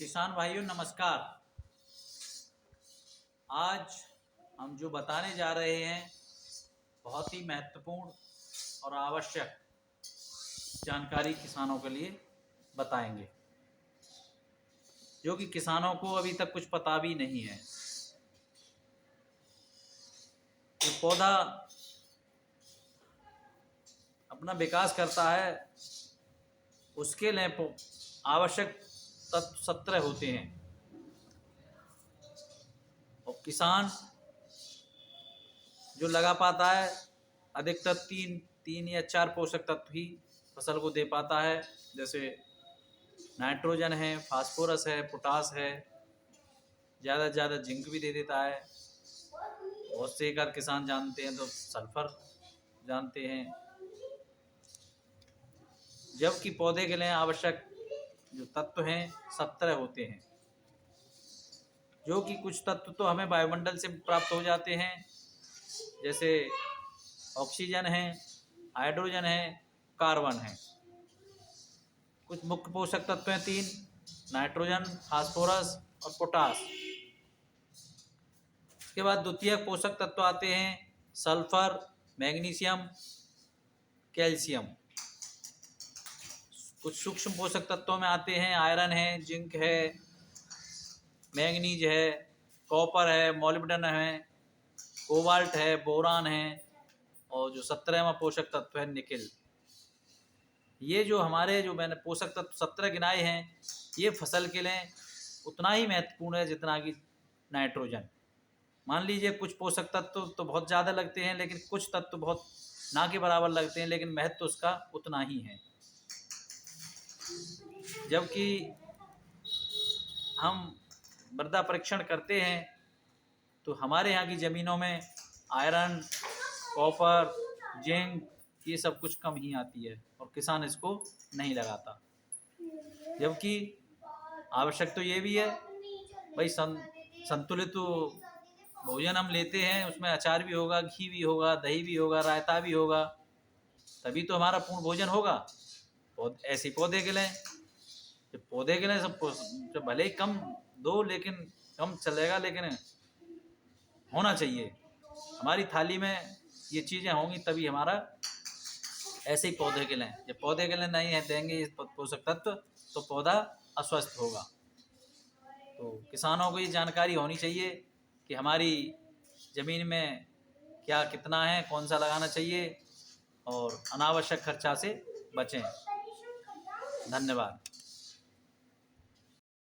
किसान भाइयों नमस्कार। आज हम जो बताने जा रहे हैं बहुत ही महत्वपूर्ण और आवश्यक जानकारी किसानों के लिए बताएंगे, जो कि किसानों को अभी तक कुछ पता भी नहीं है। जो पौधा अपना विकास करता है उसके लिए आवश्यक तत्व 17 होते हैं और किसान जो लगा पाता है अधिकतर तीन या 4 पोषक तत्व ही फसल को दे पाता है, जैसे नाइट्रोजन है, फास्फोरस है, पोटास है, ज़्यादा से ज़्यादा जिंक भी दे देता है। बहुत से एक आध किसान जानते हैं तो सल्फर जानते हैं। जबकि पौधे के लिए आवश्यक जो तत्व हैं 17 होते हैं, जो कि कुछ तत्व तो हमें वायुमंडल से प्राप्त हो जाते हैं, जैसे ऑक्सीजन है, हाइड्रोजन है, कार्बन है। कुछ मुख्य पोषक तत्व हैं 3: नाइट्रोजन, फास्फोरस और पोटास। इसके बाद द्वितीयक पोषक तत्व आते हैं सल्फर, मैग्नीशियम, कैल्शियम। कुछ सूक्ष्म पोषक तत्वों में आते हैं आयरन है, जिंक है, मैंगनीज है, कॉपर है, मोलिब्डेनम है, कोबाल्ट है, बोरान है, और जो 17वां पोषक तत्व है निकेल। ये जो हमारे जो मैंने पोषक तत्व 17 गिनाए हैं, ये फसल के लिए उतना ही महत्वपूर्ण है जितना कि नाइट्रोजन। मान लीजिए कुछ पोषक तत्व तो बहुत ज़्यादा लगते हैं, लेकिन कुछ तत्व बहुत ना के बराबर लगते हैं, लेकिन महत्व उसका उतना ही है। जबकि हम मृदा परीक्षण करते हैं तो हमारे यहाँ की ज़मीनों में आयरन, कॉपर, जिंक ये सब कुछ कम ही आती है और किसान इसको नहीं लगाता। जबकि आवश्यक तो ये भी है भाई, संतुलित तो भोजन हम लेते हैं, उसमें अचार भी होगा, घी भी होगा, दही भी होगा, रायता भी होगा, तभी तो हमारा पूर्ण भोजन होगा। ऐसे पौधे के लिए पौधे के लिए सब भले ही कम दो, लेकिन कम चलेगा, लेकिन होना चाहिए। हमारी थाली में ये चीज़ें होंगी तभी हमारा ऐसे ही पौधे के लिए, जब पौधे के लिए नहीं है देंगे इस पोषक तत्व तो पौधा अस्वस्थ होगा। तो किसानों को ये जानकारी होनी चाहिए कि हमारी ज़मीन में क्या कितना है, कौन सा लगाना चाहिए, और अनावश्यक खर्चा से बचें। धन्यवाद।